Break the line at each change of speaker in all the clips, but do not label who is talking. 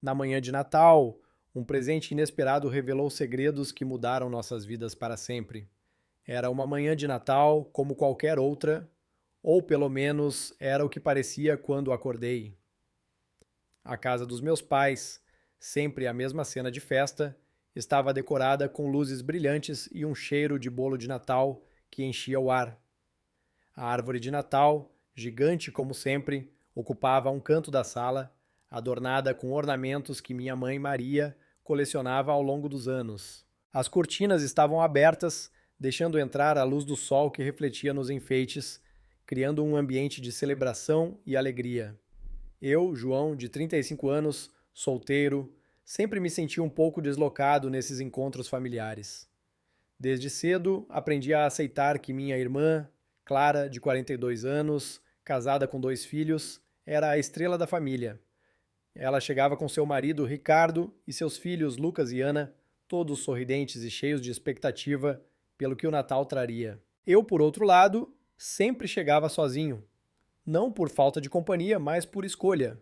Na manhã de Natal, um presente inesperado revelou segredos que mudaram nossas vidas para sempre. Era uma manhã de Natal como qualquer outra, ou pelo menos era o que parecia quando acordei. A casa dos meus pais, sempre a mesma cena de festa, estava decorada com luzes brilhantes e um cheiro de bolo de Natal que enchia o ar. A árvore de Natal, gigante como sempre, ocupava um canto da sala, adornada com ornamentos que minha mãe Maria colecionava ao longo dos anos. As cortinas estavam abertas, deixando entrar a luz do sol que refletia nos enfeites, criando um ambiente de celebração e alegria. Eu, João, de 35 anos, solteiro, sempre me senti um pouco deslocado nesses encontros familiares. Desde cedo, aprendi a aceitar que minha irmã, Clara, de 42 anos, casada com 2 filhos, era a estrela da família. Ela chegava com seu marido, Ricardo, e seus filhos, Lucas e Ana, todos sorridentes e cheios de expectativa pelo que o Natal traria. Eu, por outro lado, sempre chegava sozinho. Não por falta de companhia, mas por escolha.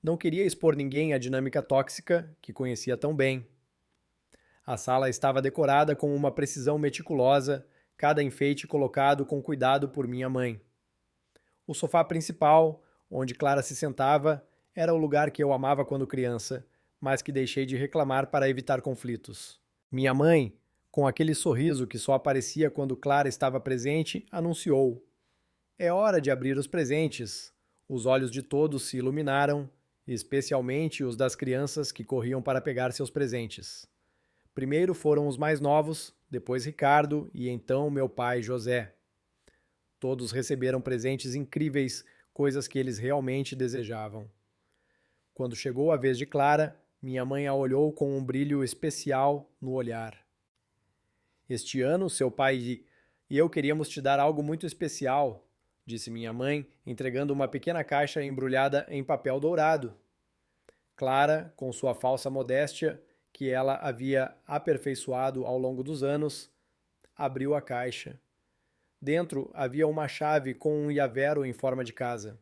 Não queria expor ninguém à dinâmica tóxica que conhecia tão bem. A sala estava decorada com uma precisão meticulosa, cada enfeite colocado com cuidado por minha mãe. O sofá principal, onde Clara se sentava, era o lugar que eu amava quando criança, mas que deixei de reclamar para evitar conflitos. Minha mãe, com aquele sorriso que só aparecia quando Clara estava presente, anunciou: "É hora de abrir os presentes." Os olhos de todos se iluminaram, especialmente os das crianças que corriam para pegar seus presentes. Primeiro foram os mais novos, depois Ricardo e então meu pai José. Todos receberam presentes incríveis, coisas que eles realmente desejavam. Quando chegou a vez de Clara, minha mãe a olhou com um brilho especial no olhar. "Este ano, seu pai e eu queríamos te dar algo muito especial", disse minha mãe, entregando uma pequena caixa embrulhada em papel dourado. Clara, com sua falsa modéstia, que ela havia aperfeiçoado ao longo dos anos, abriu a caixa. Dentro havia uma chave com um llavero em forma de casa.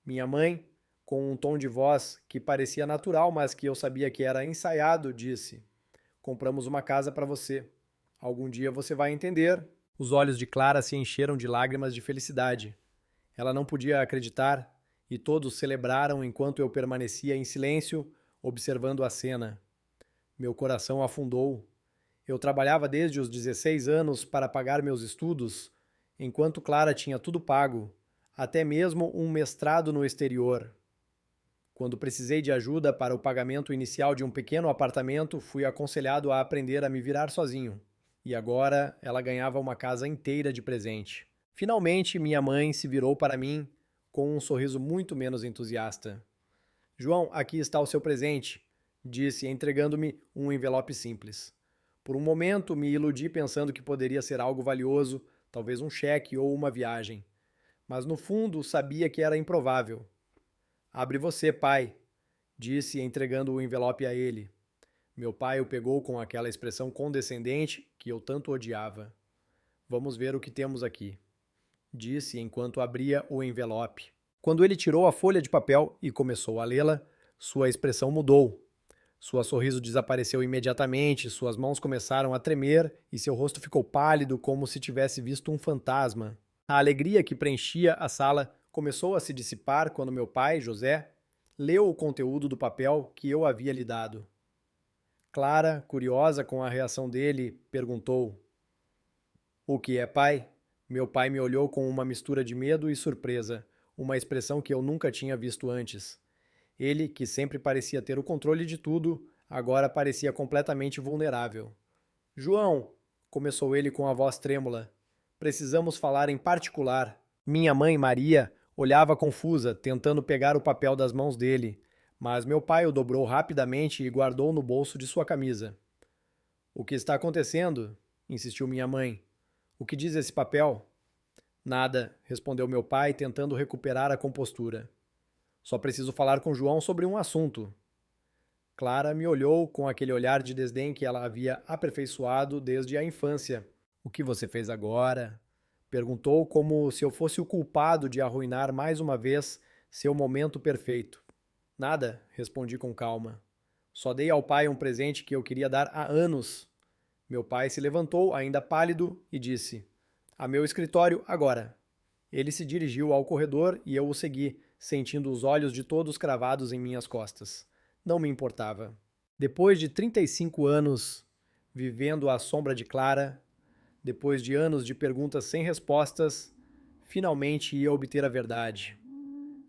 Minha mãe, com um tom de voz que parecia natural, mas que eu sabia que era ensaiado, disse: "Compramos uma casa para você. Algum dia você vai entender." Os olhos de Clara se encheram de lágrimas de felicidade. Ela não podia acreditar, e todos celebraram enquanto eu permanecia em silêncio, observando a cena. Meu coração afundou. Eu trabalhava desde os 16 anos para pagar meus estudos, enquanto Clara tinha tudo pago, até mesmo um mestrado no exterior. Quando precisei de ajuda para o pagamento inicial de um pequeno apartamento, fui aconselhado a aprender a me virar sozinho. E agora ela ganhava uma casa inteira de presente. Finalmente, minha mãe se virou para mim com um sorriso muito menos entusiasta. "João, aqui está o seu presente", disse, entregando-me um envelope simples. Por um momento, me iludi pensando que poderia ser algo valioso, talvez um cheque ou uma viagem. Mas no fundo, sabia que era improvável. "Abre você, pai", disse, entregando o envelope a ele. Meu pai o pegou com aquela expressão condescendente que eu tanto odiava. "Vamos ver o que temos aqui", disse enquanto abria o envelope. Quando ele tirou a folha de papel e começou a lê-la, sua expressão mudou. Seu sorriso desapareceu imediatamente, suas mãos começaram a tremer e seu rosto ficou pálido como se tivesse visto um fantasma. A alegria que preenchia a sala começou a se dissipar quando meu pai, José, leu o conteúdo do papel que eu havia lhe dado. Clara, curiosa com a reação dele, perguntou: "O que é, pai?" Meu pai me olhou com uma mistura de medo e surpresa, uma expressão que eu nunca tinha visto antes. Ele, que sempre parecia ter o controle de tudo, agora parecia completamente vulnerável. "João", começou ele com a voz trêmula, "precisamos falar em particular." Minha mãe, Maria, olhava confusa, tentando pegar o papel das mãos dele, mas meu pai o dobrou rapidamente e guardou no bolso de sua camisa. "O que está acontecendo?" insistiu minha mãe. "O que diz esse papel?" "Nada", respondeu meu pai, tentando recuperar a compostura. "Só preciso falar com João sobre um assunto." Clara me olhou com aquele olhar de desdém que ela havia aperfeiçoado desde a infância. "O que você fez agora?" perguntou como se eu fosse o culpado de arruinar mais uma vez seu momento perfeito. Nada, respondi com calma. Só dei ao pai um presente que eu queria dar há anos. Meu pai se levantou, ainda pálido, e disse: A meu escritório agora. Ele se dirigiu ao corredor e eu o segui, sentindo os olhos de todos cravados em minhas costas. Não me importava. Depois de 35 anos vivendo à sombra de Clara, depois de anos de perguntas sem respostas, finalmente ia obter a verdade.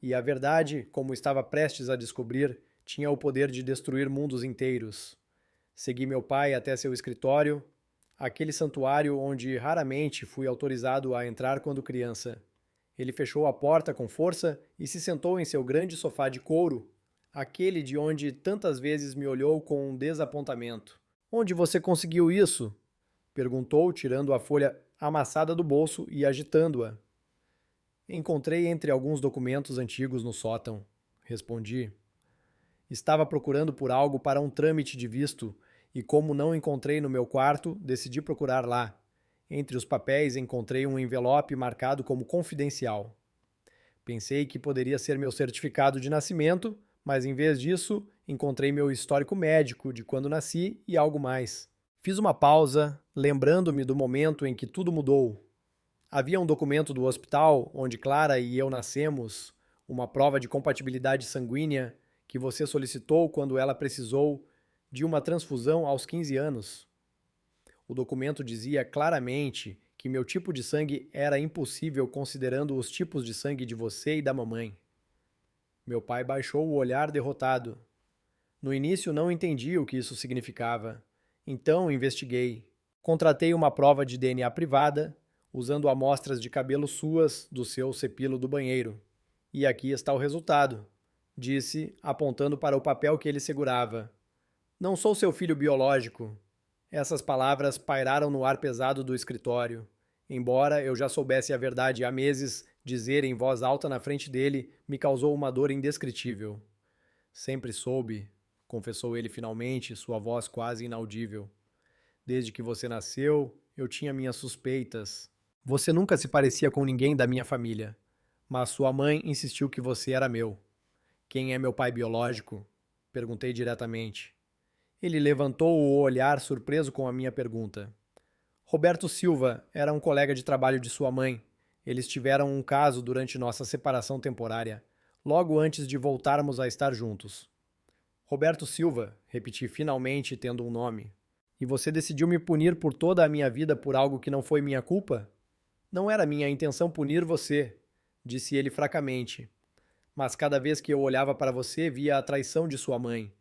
E a verdade, como estava prestes a descobrir, tinha o poder de destruir mundos inteiros. Segui meu pai até seu escritório, aquele santuário onde raramente fui autorizado a entrar quando criança. Ele fechou a porta com força e se sentou em seu grande sofá de couro, aquele de onde tantas vezes me olhou com um desapontamento. Onde você conseguiu isso? Perguntou, tirando a folha amassada do bolso e agitando-a. Encontrei entre alguns documentos antigos no sótão, respondi. Estava procurando por algo para um trâmite de visto e, como não encontrei no meu quarto, decidi procurar lá. Entre os papéis encontrei um envelope marcado como confidencial. Pensei que poderia ser meu certificado de nascimento, mas em vez disso, encontrei meu histórico médico de quando nasci e algo mais. Fiz uma pausa, lembrando-me do momento em que tudo mudou. Havia um documento do hospital onde Clara e eu nascemos, uma prova de compatibilidade sanguínea que você solicitou quando ela precisou de uma transfusão aos 15 anos. O documento dizia claramente que meu tipo de sangue era impossível considerando os tipos de sangue de você e da mamãe. Meu pai baixou o olhar derrotado. No início não entendi o que isso significava. Então investiguei. Contratei uma prova de DNA privada, usando amostras de cabelo suas do seu cepilo do banheiro. E aqui está o resultado, disse, apontando para o papel que ele segurava. Não sou seu filho biológico. Essas palavras pairaram no ar pesado do escritório. Embora eu já soubesse a verdade há meses, dizer em voz alta na frente dele me causou uma dor indescritível. Sempre soube, confessou ele finalmente, sua voz quase inaudível. Desde que você nasceu, eu tinha minhas suspeitas. Você nunca se parecia com ninguém da minha família, mas sua mãe insistiu que você era meu. Quem é meu pai biológico? Perguntei diretamente. Ele levantou o olhar surpreso com a minha pergunta. Roberto Silva era um colega de trabalho de sua mãe. Eles tiveram um caso durante nossa separação temporária, logo antes de voltarmos a estar juntos. Roberto Silva, repeti finalmente tendo um nome. E você decidiu me punir por toda a minha vida por algo que não foi minha culpa? Não era minha intenção punir você, disse ele fracamente. Mas cada vez que eu olhava para você, via a traição de sua mãe.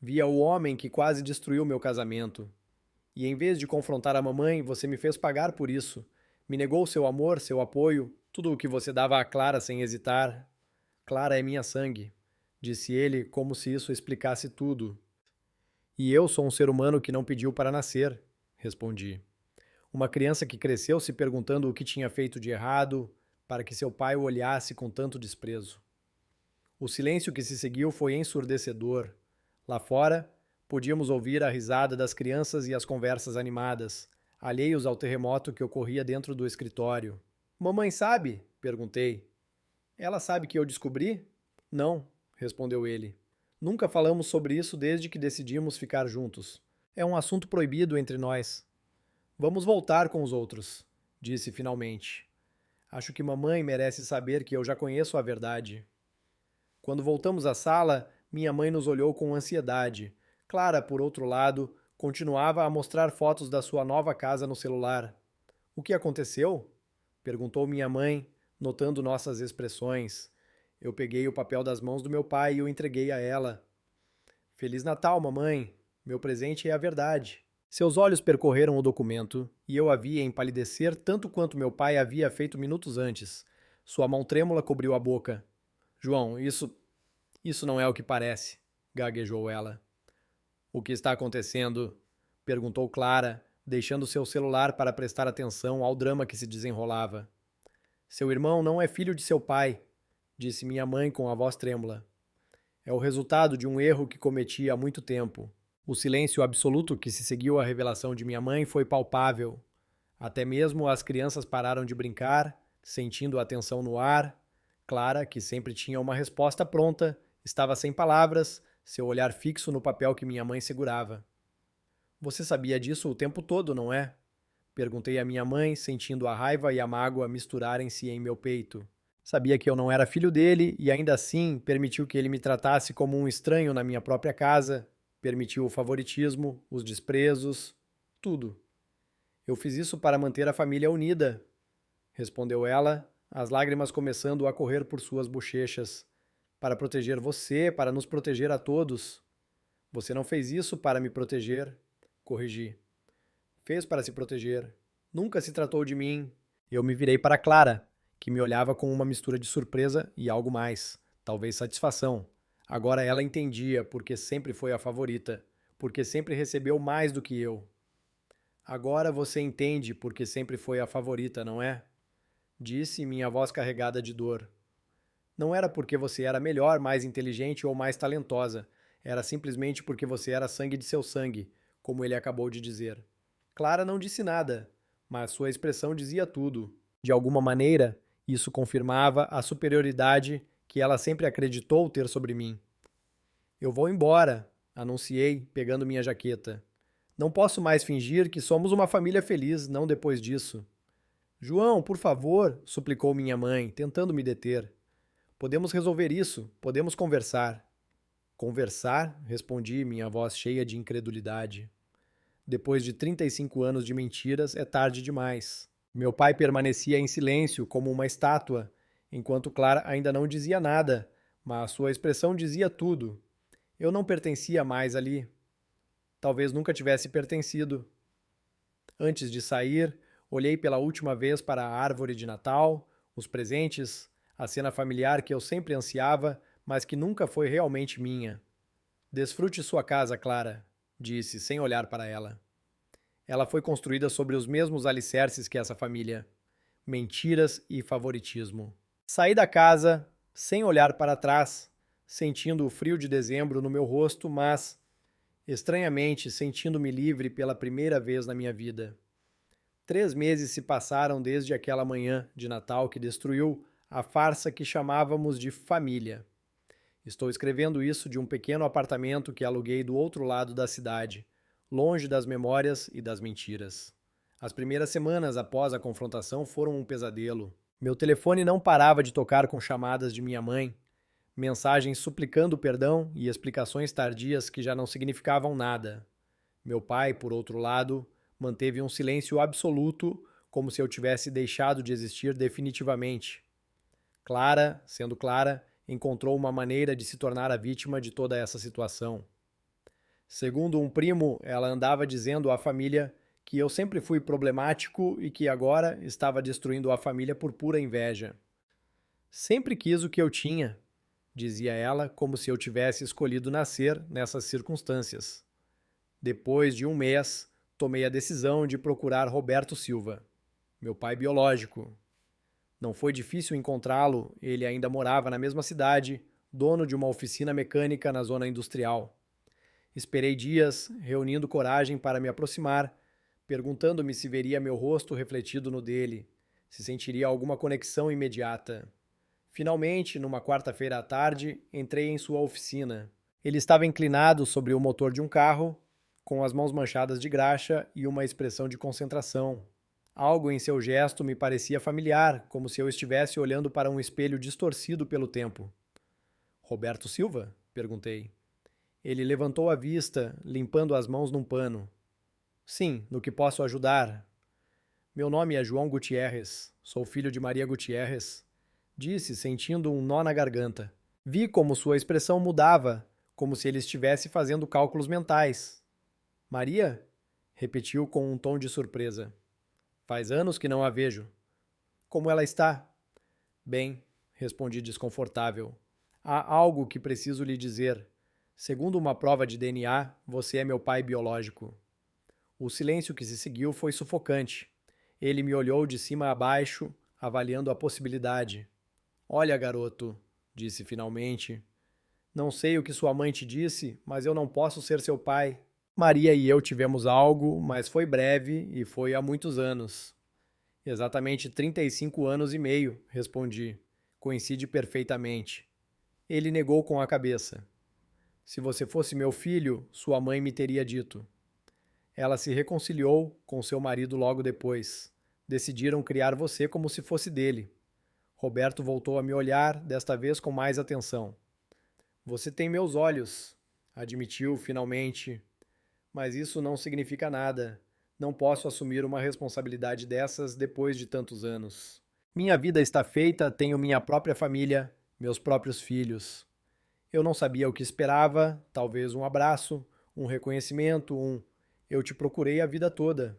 Via o homem que quase destruiu meu casamento. E em vez de confrontar a mamãe, você me fez pagar por isso. Me negou seu amor, seu apoio, tudo o que você dava a Clara sem hesitar. Clara é minha sangue, disse ele, como se isso explicasse tudo. E eu sou um ser humano que não pediu para nascer, respondi. Uma criança que cresceu se perguntando o que tinha feito de errado, para que seu pai o olhasse com tanto desprezo. O silêncio que se seguiu foi ensurdecedor. Lá fora, podíamos ouvir a risada das crianças e as conversas animadas, alheios ao terremoto que ocorria dentro do escritório. Mamãe sabe? Perguntei. Ela sabe que eu descobri? Não, respondeu ele. Nunca falamos sobre isso desde que decidimos ficar juntos. É um assunto proibido entre nós. Vamos voltar com os outros, disse finalmente. Acho que mamãe merece saber que eu já conheço a verdade. Quando voltamos à sala, minha mãe nos olhou com ansiedade. Clara, por outro lado, continuava a mostrar fotos da sua nova casa no celular. O que aconteceu? Perguntou minha mãe, notando nossas expressões. Eu peguei o papel das mãos do meu pai e o entreguei a ela. Feliz Natal, mamãe. Meu presente é a verdade. Seus olhos percorreram o documento e eu a vi empalidecer tanto quanto meu pai havia feito minutos antes. Sua mão trêmula cobriu a boca. João, isso não é o que parece, gaguejou ela. O que está acontecendo? Perguntou Clara, deixando seu celular para prestar atenção ao drama que se desenrolava. Seu irmão não é filho de seu pai, disse minha mãe com a voz trêmula. É o resultado de um erro que cometi há muito tempo. O silêncio absoluto que se seguiu à revelação de minha mãe foi palpável. Até mesmo as crianças pararam de brincar, sentindo a tensão no ar. Clara, que sempre tinha uma resposta pronta, Estava sem palavras, seu olhar fixo no papel que minha mãe segurava. Você sabia disso o tempo todo, não é? Perguntei à minha mãe, sentindo a raiva e a mágoa misturarem-se em meu peito. Sabia que eu não era filho dele e ainda assim permitiu que ele me tratasse como um estranho na minha própria casa, permitiu o favoritismo, os desprezos, tudo. Eu fiz isso para manter a família unida, respondeu ela, as lágrimas começando a correr por suas bochechas. Para proteger você, para nos proteger a todos. Você não fez isso para me proteger, corrigi. Fez para se proteger. Nunca se tratou de mim. Eu me virei para Clara, que me olhava com uma mistura de surpresa e algo mais, talvez satisfação. Agora ela entendia porque sempre foi a favorita, porque sempre recebeu mais do que eu. Agora você entende porque sempre foi a favorita, não é? Disse minha voz carregada de dor. Não era porque você era melhor, mais inteligente ou mais talentosa. Era simplesmente porque você era sangue de seu sangue, como ele acabou de dizer. Clara não disse nada, mas sua expressão dizia tudo. De alguma maneira, isso confirmava a superioridade que ela sempre acreditou ter sobre mim. Eu vou embora, anunciei, pegando minha jaqueta. Não posso mais fingir que somos uma família feliz, não depois disso. João, por favor, suplicou minha mãe, tentando me deter. Podemos resolver isso, podemos conversar. Conversar? Respondi, minha voz cheia de incredulidade. Depois de 35 anos de mentiras, é tarde demais. Meu pai permanecia em silêncio, como uma estátua, enquanto Clara ainda não dizia nada, mas sua expressão dizia tudo. Eu não pertencia mais ali. Talvez nunca tivesse pertencido. Antes de sair, olhei pela última vez para a árvore de Natal, os presentes, a cena familiar que eu sempre ansiava, mas que nunca foi realmente minha. Desfrute sua casa, Clara, disse, sem olhar para ela. Ela foi construída sobre os mesmos alicerces que essa família: mentiras e favoritismo. Saí da casa, sem olhar para trás, sentindo o frio de dezembro no meu rosto, mas, estranhamente, sentindo-me livre pela primeira vez na minha vida. 3 meses se passaram desde aquela manhã de Natal que destruiu a farsa que chamávamos de família. Estou escrevendo isso de um pequeno apartamento que aluguei do outro lado da cidade, longe das memórias e das mentiras. As primeiras semanas após a confrontação foram um pesadelo. Meu telefone não parava de tocar com chamadas de minha mãe, mensagens suplicando perdão e explicações tardias que já não significavam nada. Meu pai, por outro lado, manteve um silêncio absoluto, como se eu tivesse deixado de existir definitivamente. Clara, sendo Clara, encontrou uma maneira de se tornar a vítima de toda essa situação. Segundo um primo, ela andava dizendo à família que eu sempre fui problemático e que agora estava destruindo a família por pura inveja. Sempre quis o que eu tinha, dizia ela, como se eu tivesse escolhido nascer nessas circunstâncias. Depois de um mês, tomei a decisão de procurar Roberto Silva, meu pai biológico. Não foi difícil encontrá-lo, ele ainda morava na mesma cidade, dono de uma oficina mecânica na zona industrial. Esperei dias, reunindo coragem para me aproximar, perguntando-me se veria meu rosto refletido no dele, se sentiria alguma conexão imediata. Finalmente, numa quarta-feira à tarde, entrei em sua oficina. Ele estava inclinado sobre o motor de um carro, com as mãos manchadas de graxa e uma expressão de concentração. Algo em seu gesto me parecia familiar, como se eu estivesse olhando para um espelho distorcido pelo tempo. Roberto Silva? Perguntei. Ele levantou a vista, limpando as mãos num pano. Sim, no que posso ajudar? Meu nome é João Gutierrez. Sou filho de Maria Gutierrez. Disse, sentindo um nó na garganta. Vi como sua expressão mudava, como se ele estivesse fazendo cálculos mentais. Maria? Repetiu com um tom de surpresa. Faz anos que não a vejo. Como ela está? Bem, respondi desconfortável. Há algo que preciso lhe dizer. Segundo uma prova de DNA, você é meu pai biológico. O silêncio que se seguiu foi sufocante. Ele me olhou de cima a baixo, avaliando a possibilidade. Olha, garoto, disse finalmente. Não sei o que sua mãe te disse, mas eu não posso ser seu pai. Maria e eu tivemos algo, mas foi breve e foi há muitos anos. Exatamente 35 anos e meio, respondi. Coincide perfeitamente. Ele negou com a cabeça. Se você fosse meu filho, sua mãe me teria dito. Ela se reconciliou com seu marido logo depois. Decidiram criar você como se fosse dele. Roberto voltou a me olhar, desta vez com mais atenção. Você tem meus olhos, admitiu finalmente. Mas isso não significa nada. Não posso assumir uma responsabilidade dessas depois de tantos anos. Minha vida está feita, tenho minha própria família, meus próprios filhos. Eu não sabia o que esperava, talvez um abraço, um reconhecimento, eu te procurei a vida toda.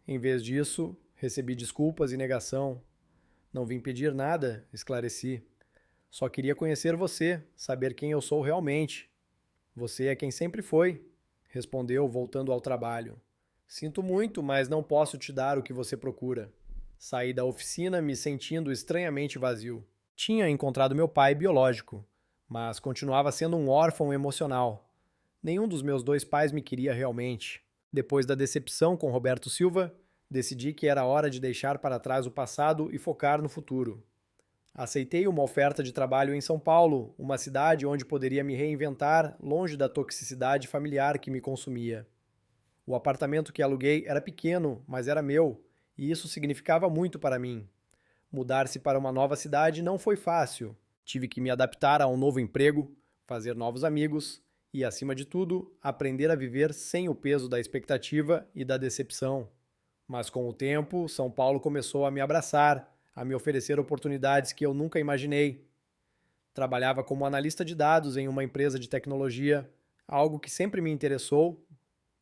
Em vez disso, recebi desculpas e negação. Não vim pedir nada, esclareci. Só queria conhecer você, saber quem eu sou realmente. Você é quem sempre foi, respondeu, voltando ao trabalho. Sinto muito, mas não posso te dar o que você procura. Saí da oficina me sentindo estranhamente vazio. Tinha encontrado meu pai biológico, mas continuava sendo um órfão emocional. Nenhum dos meus dois pais me queria realmente. Depois da decepção com Roberto Silva, decidi que era hora de deixar para trás o passado e focar no futuro. Aceitei uma oferta de trabalho em São Paulo, uma cidade onde poderia me reinventar, longe da toxicidade familiar que me consumia. O apartamento que aluguei era pequeno, mas era meu, e isso significava muito para mim. Mudar-se para uma nova cidade não foi fácil. Tive que me adaptar a um novo emprego, fazer novos amigos e, acima de tudo, aprender a viver sem o peso da expectativa e da decepção. Mas com o tempo, São Paulo começou a me abraçar, a me oferecer oportunidades que eu nunca imaginei. Trabalhava como analista de dados em uma empresa de tecnologia, algo que sempre me interessou,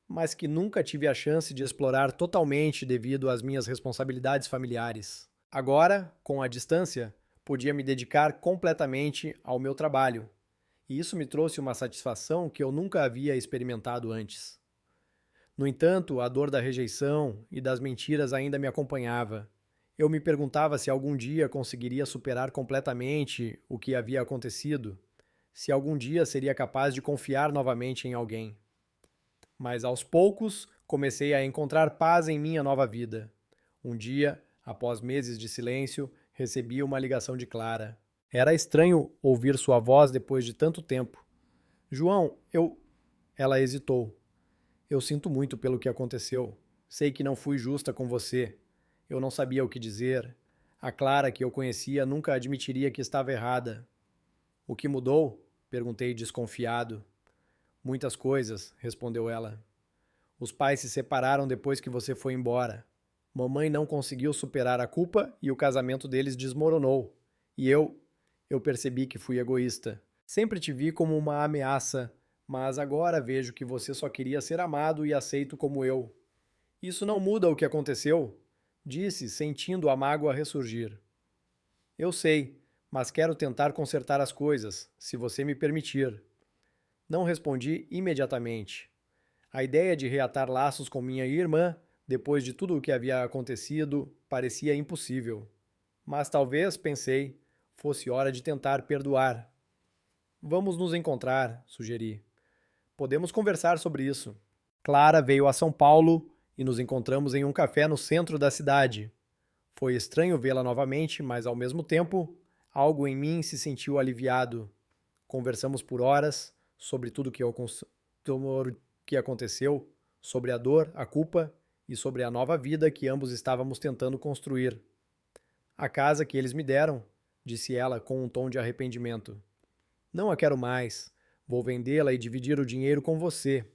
mas que nunca tive a chance de explorar totalmente devido às minhas responsabilidades familiares. Agora, com a distância, podia me dedicar completamente ao meu trabalho, e isso me trouxe uma satisfação que eu nunca havia experimentado antes. No entanto, a dor da rejeição e das mentiras ainda me acompanhava. Eu me perguntava se algum dia conseguiria superar completamente o que havia acontecido, se algum dia seria capaz de confiar novamente em alguém. Mas aos poucos, comecei a encontrar paz em minha nova vida. Um dia, após meses de silêncio, recebi uma ligação de Clara. Era estranho ouvir sua voz depois de tanto tempo. João, eu. Ela hesitou. Eu sinto muito pelo que aconteceu. Sei que não fui justa com você. Eu não sabia o que dizer. A Clara que eu conhecia nunca admitiria que estava errada. O que mudou? Perguntei desconfiado. Muitas coisas, respondeu ela. Os pais se separaram depois que você foi embora. Mamãe não conseguiu superar a culpa e o casamento deles desmoronou. E eu percebi que fui egoísta. Sempre te vi como uma ameaça, mas agora vejo que você só queria ser amado e aceito como eu. Isso não muda o que aconteceu, disse, sentindo a mágoa ressurgir. Eu sei, mas quero tentar consertar as coisas, se você me permitir. Não respondi imediatamente. A ideia de reatar laços com minha irmã, depois de tudo o que havia acontecido, parecia impossível. Mas talvez, pensei, fosse hora de tentar perdoar. Vamos nos encontrar, sugeri. Podemos conversar sobre isso. Clara veio a São Paulo e nos encontramos em um café no centro da cidade. Foi estranho vê-la novamente, mas ao mesmo tempo, algo em mim se sentiu aliviado. Conversamos por horas sobre tudo que aconteceu, sobre a dor, a culpa e sobre a nova vida que ambos estávamos tentando construir. A casa que eles me deram, disse ela com um tom de arrependimento. Não a quero mais. Vou vendê-la e dividir o dinheiro com você.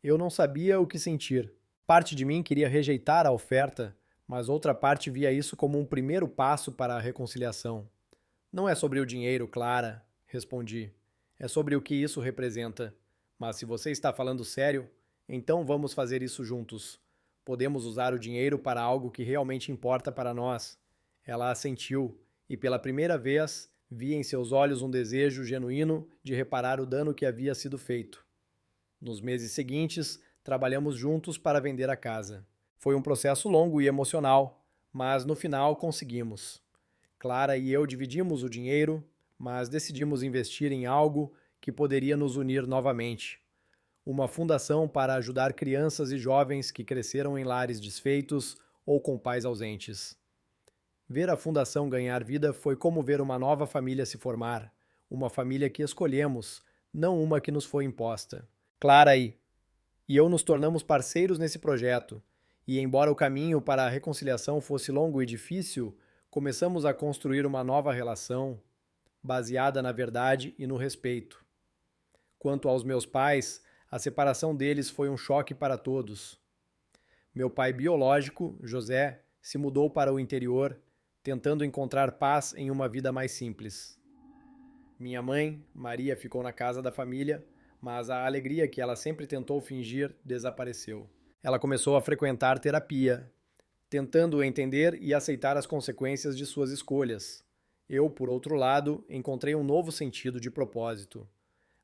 Eu não sabia o que sentir. Parte de mim queria rejeitar a oferta, mas outra parte via isso como um primeiro passo para a reconciliação. Não é sobre o dinheiro, Clara, respondi. É sobre o que isso representa. Mas se você está falando sério, então vamos fazer isso juntos. Podemos usar o dinheiro para algo que realmente importa para nós. Ela assentiu, e pela primeira vez vi em seus olhos um desejo genuíno de reparar o dano que havia sido feito. Nos meses seguintes, trabalhamos juntos para vender a casa. Foi um processo longo e emocional, mas no final conseguimos. Clara e eu dividimos o dinheiro, mas decidimos investir em algo que poderia nos unir novamente. Uma fundação para ajudar crianças e jovens que cresceram em lares desfeitos ou com pais ausentes. Ver a fundação ganhar vida foi como ver uma nova família se formar, uma família que escolhemos, não uma que nos foi imposta. Clara e eu nos tornamos parceiros nesse projeto, e embora o caminho para a reconciliação fosse longo e difícil, começamos a construir uma nova relação baseada na verdade e no respeito. Quanto aos meus pais, a separação deles foi um choque para todos. Meu pai biológico, José, se mudou para o interior, tentando encontrar paz em uma vida mais simples. Minha mãe, Maria, ficou na casa da família, mas a alegria que ela sempre tentou fingir desapareceu. Ela começou a frequentar terapia, tentando entender e aceitar as consequências de suas escolhas. Eu, por outro lado, encontrei um novo sentido de propósito.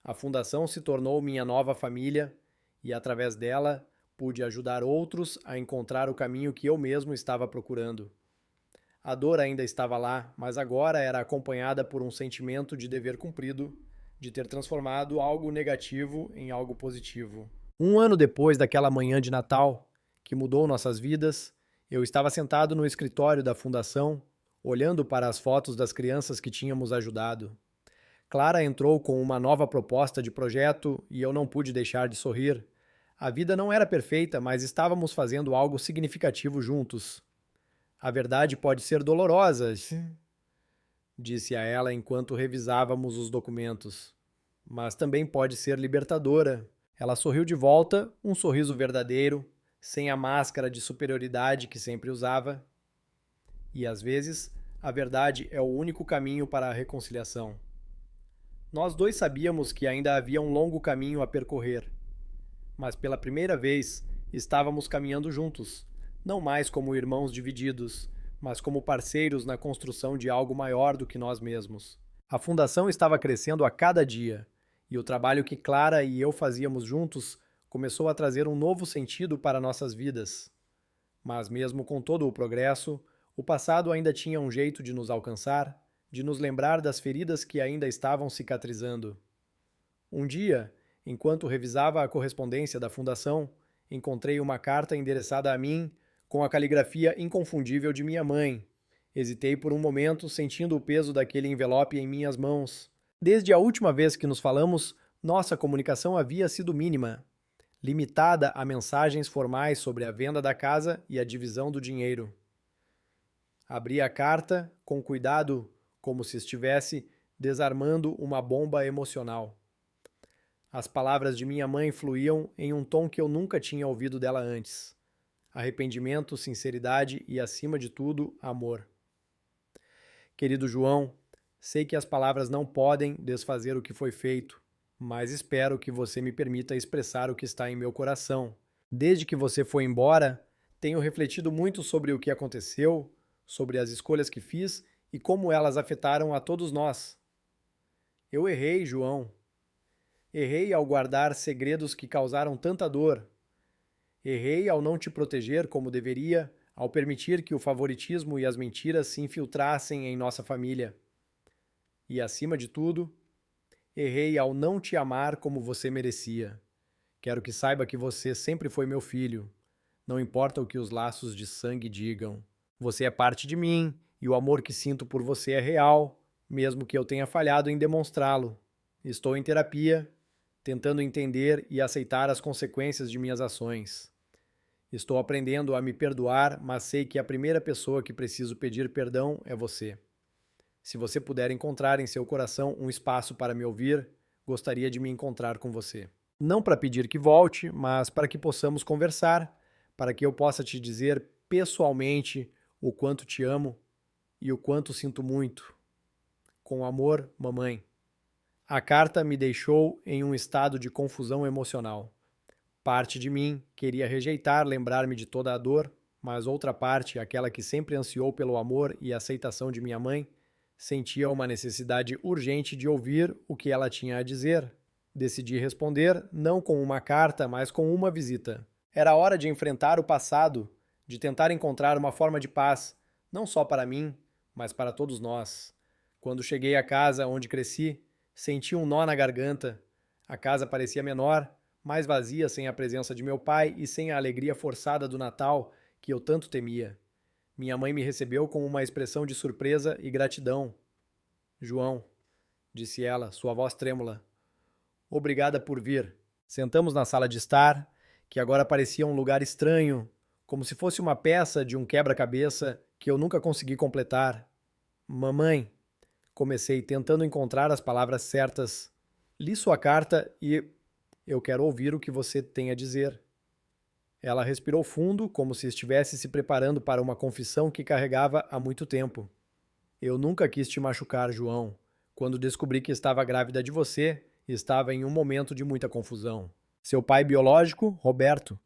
A fundação se tornou minha nova família e, através dela, pude ajudar outros a encontrar o caminho que eu mesmo estava procurando. A dor ainda estava lá, mas agora era acompanhada por um sentimento de dever cumprido, de ter transformado algo negativo em algo positivo. Um ano depois daquela manhã de Natal, que mudou nossas vidas, eu estava sentado no escritório da fundação, olhando para as fotos das crianças que tínhamos ajudado. Clara entrou com uma nova proposta de projeto e eu não pude deixar de sorrir. A vida não era perfeita, mas estávamos fazendo algo significativo juntos. A verdade pode ser dolorosa, disse a ela enquanto revisávamos os documentos, mas também pode ser libertadora. Ela sorriu de volta, um sorriso verdadeiro, sem a máscara de superioridade que sempre usava. E às vezes, a verdade é o único caminho para a reconciliação. Nós dois sabíamos que ainda havia um longo caminho a percorrer, mas pela primeira vez estávamos caminhando juntos, não mais como irmãos divididos, mas como parceiros na construção de algo maior do que nós mesmos. A fundação estava crescendo a cada dia, e o trabalho que Clara e eu fazíamos juntos começou a trazer um novo sentido para nossas vidas. Mas mesmo com todo o progresso, o passado ainda tinha um jeito de nos alcançar, de nos lembrar das feridas que ainda estavam cicatrizando. Um dia, enquanto revisava a correspondência da fundação, encontrei uma carta endereçada a mim com a caligrafia inconfundível de minha mãe. Hesitei por um momento, sentindo o peso daquele envelope em minhas mãos. Desde a última vez que nos falamos, nossa comunicação havia sido mínima, limitada a mensagens formais sobre a venda da casa e a divisão do dinheiro. Abri a carta com cuidado, como se estivesse desarmando uma bomba emocional. As palavras de minha mãe fluíam em um tom que eu nunca tinha ouvido dela antes. Arrependimento, sinceridade e, acima de tudo, amor. Querido João, sei que as palavras não podem desfazer o que foi feito, mas espero que você me permita expressar o que está em meu coração. Desde que você foi embora, tenho refletido muito sobre o que aconteceu, sobre as escolhas que fiz e como elas afetaram a todos nós. Eu errei, João. Errei ao guardar segredos que causaram tanta dor. Errei ao não te proteger como deveria, ao permitir que o favoritismo e as mentiras se infiltrassem em nossa família. E, acima de tudo, errei ao não te amar como você merecia. Quero que saiba que você sempre foi meu filho. Não importa o que os laços de sangue digam. Você é parte de mim, e o amor que sinto por você é real, mesmo que eu tenha falhado em demonstrá-lo. Estou em terapia, tentando entender e aceitar as consequências de minhas ações. Estou aprendendo a me perdoar, mas sei que a primeira pessoa que preciso pedir perdão é você. Se você puder encontrar em seu coração um espaço para me ouvir, gostaria de me encontrar com você. Não para pedir que volte, mas para que possamos conversar, para que eu possa te dizer pessoalmente o quanto te amo e o quanto sinto muito. Com amor, mamãe. A carta me deixou em um estado de confusão emocional. Parte de mim queria rejeitar lembrar-me de toda a dor, mas outra parte, aquela que sempre ansiou pelo amor e aceitação de minha mãe, sentia uma necessidade urgente de ouvir o que ela tinha a dizer. Decidi responder, não com uma carta, mas com uma visita. Era hora de enfrentar o passado, de tentar encontrar uma forma de paz, não só para mim, mas para todos nós. Quando cheguei à casa onde cresci, senti um nó na garganta. A casa parecia menor, mais vazia sem a presença de meu pai e sem a alegria forçada do Natal que eu tanto temia. Minha mãe me recebeu com uma expressão de surpresa e gratidão. João, disse ela, sua voz trêmula. Obrigada por vir. Sentamos na sala de estar, que agora parecia um lugar estranho, como se fosse uma peça de um quebra-cabeça que eu nunca consegui completar. Mamãe, comecei tentando encontrar as palavras certas. Li sua carta e eu quero ouvir o que você tem a dizer. Ela respirou fundo, como se estivesse se preparando para uma confissão que carregava há muito tempo. Eu nunca quis te machucar, João. Quando descobri que estava grávida de você, estava em um momento de muita confusão. Seu pai biológico, Roberto,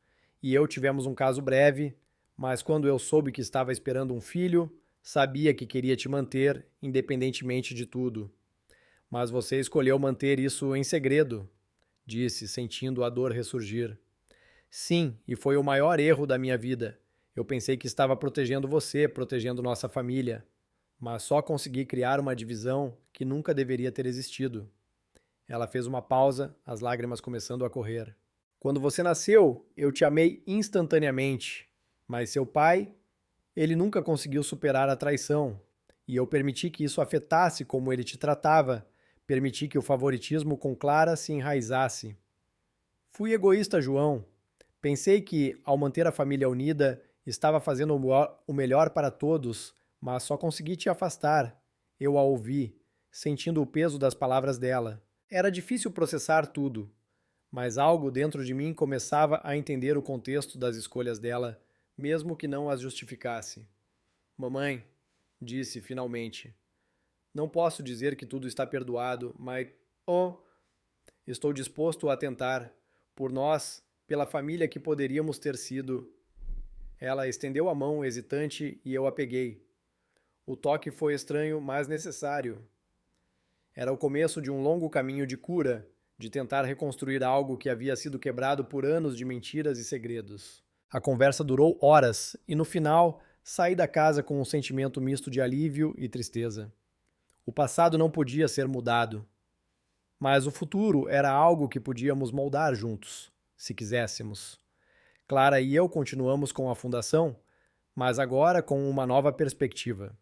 e eu tivemos um caso breve, mas quando eu soube que estava esperando um filho, sabia que queria te manter, independentemente de tudo. Mas você escolheu manter isso em segredo, disse, sentindo a dor ressurgir. Sim, e foi o maior erro da minha vida. Eu pensei que estava protegendo você, protegendo nossa família, mas só consegui criar uma divisão que nunca deveria ter existido. Ela fez uma pausa, as lágrimas começando a correr. Quando você nasceu, eu te amei instantaneamente, mas seu pai, ele nunca conseguiu superar a traição, e eu permiti que isso afetasse como ele te tratava, permiti que o favoritismo com Clara se enraizasse. Fui egoísta, João. Pensei que, ao manter a família unida, estava fazendo o melhor para todos, mas só consegui te afastar. Eu a ouvi, sentindo o peso das palavras dela. Era difícil processar tudo, mas algo dentro de mim começava a entender o contexto das escolhas dela, mesmo que não as justificasse. Mamãe, disse finalmente, não posso dizer que tudo está perdoado, mas, oh, estou disposto a tentar, por nós, pela família que poderíamos ter sido. Ela estendeu a mão hesitante e eu a peguei. O toque foi estranho, mas necessário. Era o começo de um longo caminho de cura, de tentar reconstruir algo que havia sido quebrado por anos de mentiras e segredos. A conversa durou horas e, no final, saí da casa com um sentimento misto de alívio e tristeza. O passado não podia ser mudado, mas o futuro era algo que podíamos moldar juntos, se quiséssemos. Clara e eu continuamos com a fundação, mas agora com uma nova perspectiva.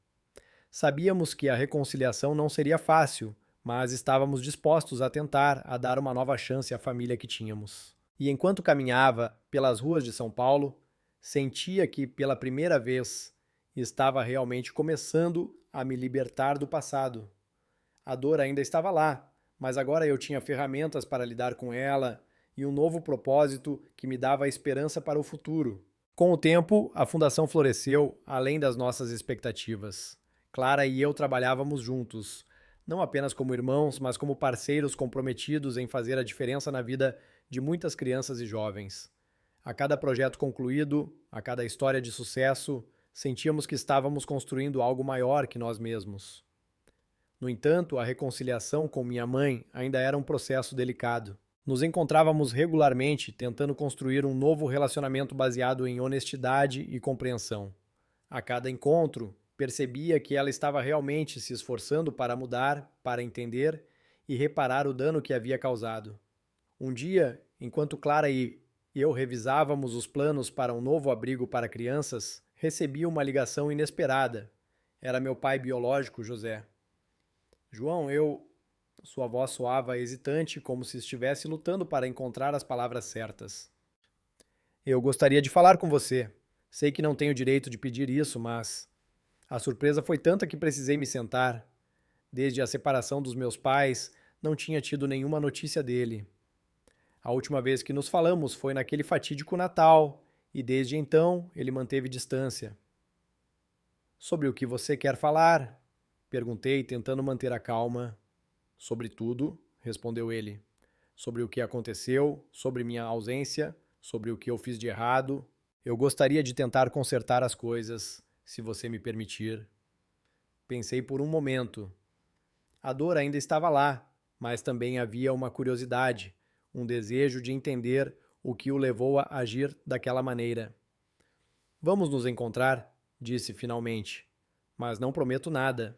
Sabíamos que a reconciliação não seria fácil, mas estávamos dispostos a tentar, a dar uma nova chance à família que tínhamos. E enquanto caminhava pelas ruas de São Paulo, sentia que, pela primeira vez, estava realmente começando a me libertar do passado. A dor ainda estava lá, mas agora eu tinha ferramentas para lidar com ela e um novo propósito que me dava esperança para o futuro. Com o tempo, a fundação floresceu além das nossas expectativas. Clara e eu trabalhávamos juntos, não apenas como irmãos, mas como parceiros comprometidos em fazer a diferença na vida de muitas crianças e jovens. A cada projeto concluído, a cada história de sucesso, sentíamos que estávamos construindo algo maior que nós mesmos. No entanto, a reconciliação com minha mãe ainda era um processo delicado. Nos encontrávamos regularmente tentando construir um novo relacionamento baseado em honestidade e compreensão. A cada encontro, percebia que ela estava realmente se esforçando para mudar, para entender e reparar o dano que havia causado. Um dia, enquanto Clara e eu revisávamos os planos para um novo abrigo para crianças, recebi uma ligação inesperada. Era meu pai biológico, José. João, eu... Sua voz soava hesitante, como se estivesse lutando para encontrar as palavras certas. Eu gostaria de falar com você. Sei que não tenho direito de pedir isso, mas... A surpresa foi tanta que precisei me sentar. Desde a separação dos meus pais, não tinha tido nenhuma notícia dele. A última vez que nos falamos foi naquele fatídico Natal, e desde então ele manteve distância. Sobre o que você quer falar? Perguntei, tentando manter a calma. Sobre tudo, respondeu ele. Sobre o que aconteceu, sobre minha ausência, sobre o que eu fiz de errado. Eu gostaria de tentar consertar as coisas, se você me permitir. Pensei por um momento. A dor ainda estava lá, mas também havia uma curiosidade, um desejo de entender o que o levou a agir daquela maneira. Vamos nos encontrar, disse finalmente, mas não prometo nada.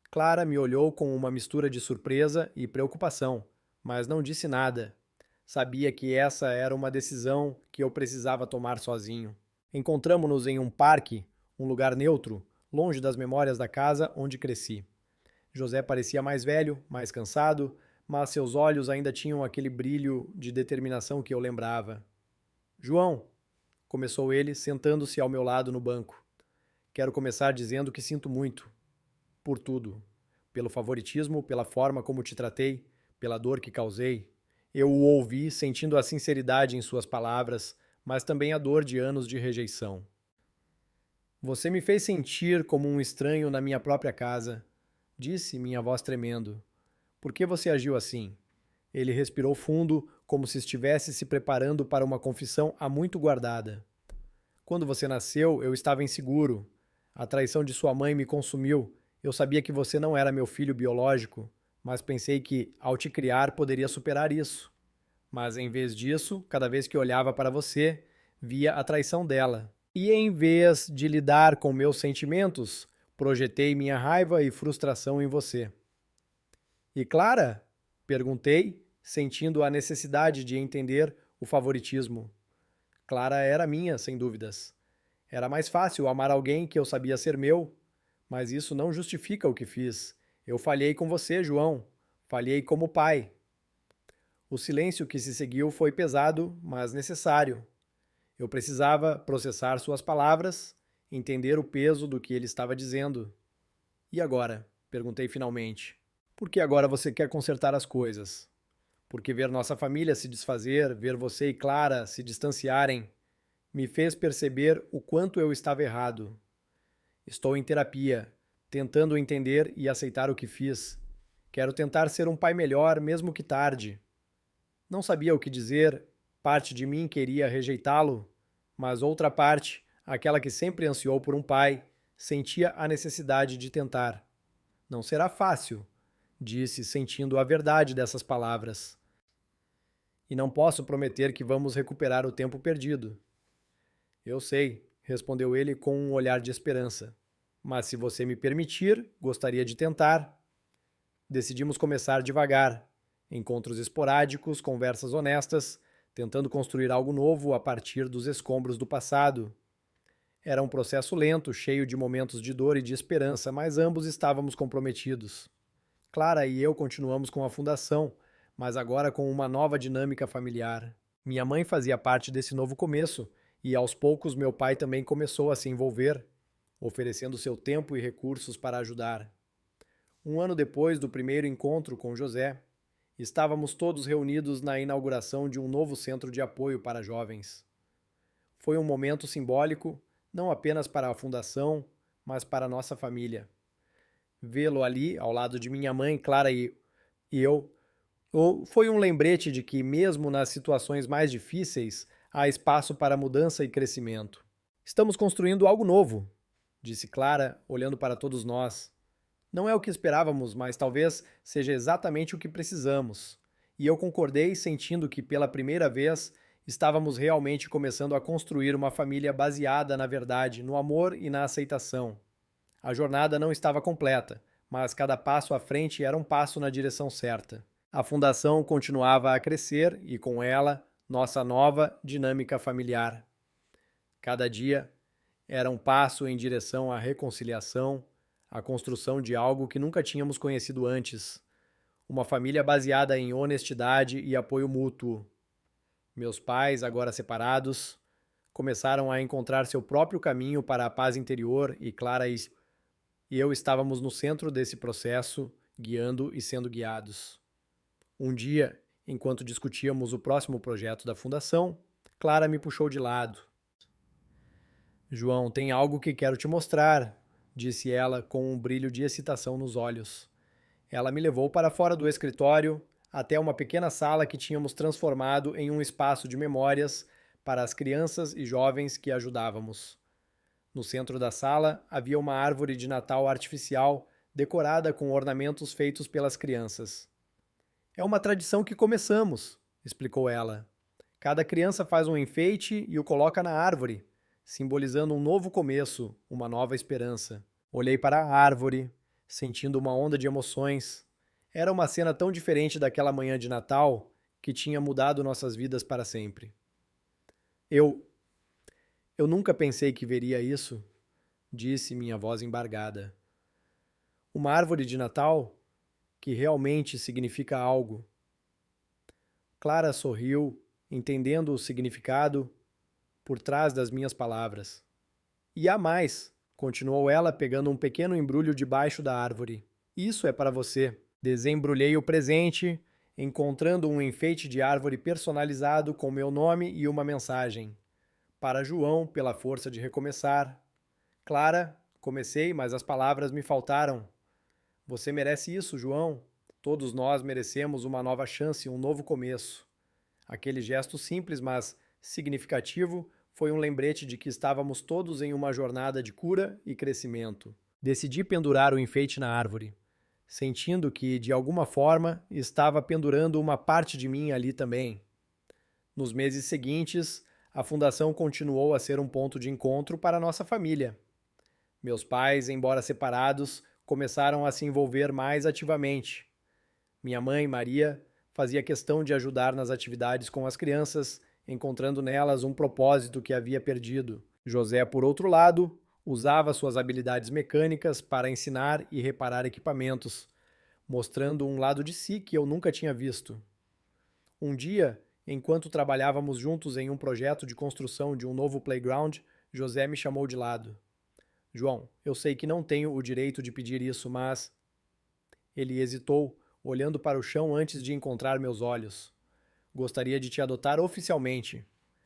Clara me olhou com uma mistura de surpresa e preocupação, mas não disse nada. Sabia que essa era uma decisão que eu precisava tomar sozinho. Encontramo-nos em um parque, um lugar neutro, longe das memórias da casa onde cresci. José parecia mais velho, mais cansado, mas seus olhos ainda tinham aquele brilho de determinação que eu lembrava. João, começou ele, sentando-se ao meu lado no banco. Quero começar dizendo que sinto muito. Por tudo. Pelo favoritismo, pela forma como te tratei, pela dor que causei. Eu o ouvi, sentindo a sinceridade em suas palavras, mas também a dor de anos de rejeição. Você me fez sentir como um estranho na minha própria casa, disse, minha voz tremendo. Por que você agiu assim? Ele respirou fundo, como se estivesse se preparando para uma confissão há muito guardada. Quando você nasceu, eu estava inseguro. A traição de sua mãe me consumiu. Eu sabia que você não era meu filho biológico, mas pensei que, ao te criar, poderia superar isso. Mas, em vez disso, cada vez que olhava para você, via a traição dela. E, em vez de lidar com meus sentimentos, projetei minha raiva e frustração em você. E Clara? Perguntei, sentindo a necessidade de entender o favoritismo. Clara era minha, sem dúvidas. Era mais fácil amar alguém que eu sabia ser meu, mas isso não justifica o que fiz. Eu falhei com você, João. Falhei como pai. O silêncio que se seguiu foi pesado, mas necessário. Eu precisava processar suas palavras, entender o peso do que ele estava dizendo. E agora? Perguntei finalmente. Por que agora você quer consertar as coisas? Porque ver nossa família se desfazer, ver você e Clara se distanciarem, me fez perceber o quanto eu estava errado. Estou em terapia, tentando entender e aceitar o que fiz. Quero tentar ser um pai melhor, mesmo que tarde. Não sabia o que dizer, parte de mim queria rejeitá-lo, mas outra parte, aquela que sempre ansiou por um pai, sentia a necessidade de tentar. Não será fácil, disse, sentindo a verdade dessas palavras. E não posso prometer que vamos recuperar o tempo perdido. Eu sei, respondeu ele com um olhar de esperança. Mas se você me permitir, gostaria de tentar. Decidimos começar devagar. Encontros esporádicos, conversas honestas, tentando construir algo novo a partir dos escombros do passado. Era um processo lento, cheio de momentos de dor e de esperança, mas ambos estávamos comprometidos. Clara e eu continuamos com a fundação, mas agora com uma nova dinâmica familiar. Minha mãe fazia parte desse novo começo, e aos poucos meu pai também começou a se envolver, oferecendo seu tempo e recursos para ajudar. Um ano depois do primeiro encontro com José, estávamos todos reunidos na inauguração de um novo centro de apoio para jovens. Foi um momento simbólico, não apenas para a fundação, mas para a nossa família. Vê-lo ali, ao lado de minha mãe, Clara e eu, foi um lembrete de que, mesmo nas situações mais difíceis, há espaço para mudança e crescimento. Estamos construindo algo novo, disse Clara, olhando para todos nós. Não é o que esperávamos, mas talvez seja exatamente o que precisamos. E eu concordei, sentindo que, pela primeira vez, estávamos realmente começando a construir uma família baseada na verdade, no amor e na aceitação. A jornada não estava completa, mas cada passo à frente era um passo na direção certa. A fundação continuava a crescer e, com ela, nossa nova dinâmica familiar. Cada dia era um passo em direção à reconciliação, à construção de algo que nunca tínhamos conhecido antes. Uma família baseada em honestidade e apoio mútuo. Meus pais, agora separados, começaram a encontrar seu próprio caminho para a paz interior e Clara e eu estávamos no centro desse processo, guiando e sendo guiados. Um dia, enquanto discutíamos o próximo projeto da fundação, Clara me puxou de lado. João, tem algo que quero te mostrar, disse ela com um brilho de excitação nos olhos. Ela me levou para fora do escritório, até uma pequena sala que tínhamos transformado em um espaço de memórias para as crianças e jovens que ajudávamos. No centro da sala havia uma árvore de Natal artificial decorada com ornamentos feitos pelas crianças. É uma tradição que começamos, explicou ela. Cada criança faz um enfeite e o coloca na árvore, simbolizando um novo começo, uma nova esperança. Olhei para a árvore, sentindo uma onda de emoções. Era uma cena tão diferente daquela manhã de Natal que tinha mudado nossas vidas para sempre. Eu nunca pensei que veria isso, disse minha voz embargada. Uma árvore de Natal que realmente significa algo. Clara sorriu, entendendo o significado por trás das minhas palavras. E há mais, continuou ela, pegando um pequeno embrulho debaixo da árvore. Isso é para você. Desembrulhei o presente, encontrando um enfeite de árvore personalizado com meu nome e uma mensagem. Para João, pela força de recomeçar. Clara, comecei, mas as palavras me faltaram. Você merece isso, João. Todos nós merecemos uma nova chance, um novo começo. Aquele gesto simples, mas significativo, foi um lembrete de que estávamos todos em uma jornada de cura e crescimento. Decidi pendurar o enfeite na árvore, sentindo que, de alguma forma, estava pendurando uma parte de mim ali também. Nos meses seguintes, a fundação continuou a ser um ponto de encontro para a nossa família. Meus pais, embora separados, começaram a se envolver mais ativamente. Minha mãe, Maria, fazia questão de ajudar nas atividades com as crianças, encontrando nelas um propósito que havia perdido. José, por outro lado, usava suas habilidades mecânicas para ensinar e reparar equipamentos, mostrando um lado de si que eu nunca tinha visto. Um dia, enquanto trabalhávamos juntos em um projeto de construção de um novo playground, José me chamou de lado. João, eu sei que não tenho o direito de pedir isso, mas... Ele hesitou, olhando para o chão antes de encontrar meus olhos. Gostaria de te adotar oficialmente.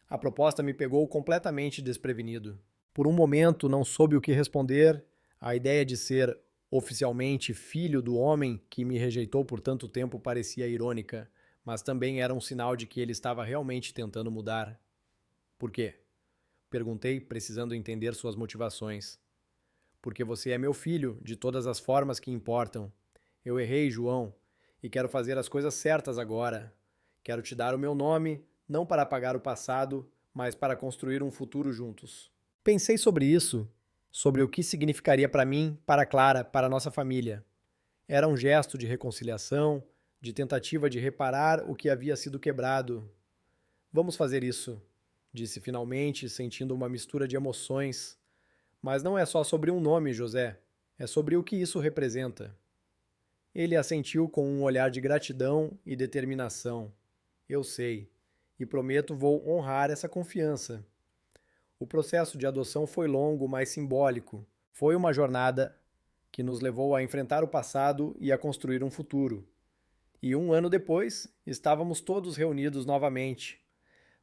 A proposta me pegou completamente desprevenido. Por um momento não soube o que responder. A ideia de ser oficialmente filho do homem que me rejeitou por tanto tempo parecia irônica, mas também era um sinal de que ele estava realmente tentando mudar. Por quê? Perguntei, precisando entender suas motivações. Porque você é meu filho, de todas as formas que importam. Eu errei, João, e quero fazer as coisas certas agora. Quero te dar o meu nome, não para apagar o passado, mas para construir um futuro juntos. Pensei sobre isso, sobre o que significaria para mim, para Clara, para nossa família. Era um gesto de reconciliação, de tentativa de reparar o que havia sido quebrado. Vamos fazer isso, disse finalmente, sentindo uma mistura de emoções. Mas não é só sobre um nome, José. É sobre o que isso representa. Ele assentiu com um olhar de gratidão e determinação. Eu sei, e prometo vou honrar essa confiança. O processo de adoção foi longo, mas simbólico. Foi uma jornada que nos levou a enfrentar o passado e a construir um futuro. E um ano depois, estávamos todos reunidos novamente.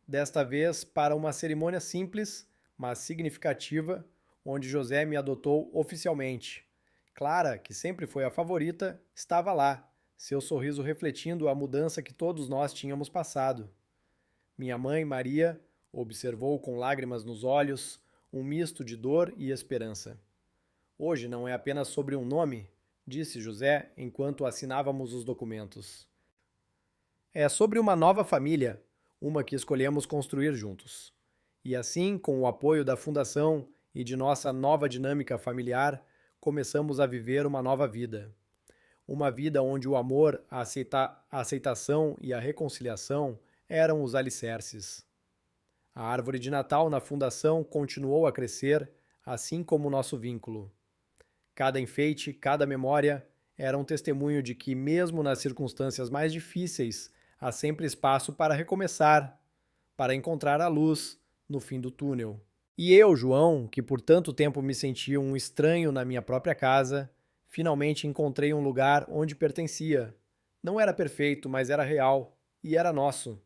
Desta vez para uma cerimônia simples, mas significativa, onde José me adotou oficialmente. Clara, que sempre foi a favorita, estava lá, seu sorriso refletindo a mudança que todos nós tínhamos passado. Minha mãe, Maria, observou com lágrimas nos olhos, um misto de dor e esperança. Hoje não é apenas sobre um nome, disse José enquanto assinávamos os documentos. É sobre uma nova família, uma que escolhemos construir juntos. E assim, com o apoio da Fundação e de nossa nova dinâmica familiar, começamos a viver uma nova vida. Uma vida onde o amor, a aceitação e a reconciliação eram os alicerces. A árvore de Natal na Fundação continuou a crescer, assim como o nosso vínculo. Cada enfeite, cada memória era um testemunho de que, mesmo nas circunstâncias mais difíceis, há sempre espaço para recomeçar, para encontrar a luz no fim do túnel. E eu, João, que por tanto tempo me sentia um estranho na minha própria casa, finalmente encontrei um lugar onde pertencia. Não era perfeito, mas era real e era nosso.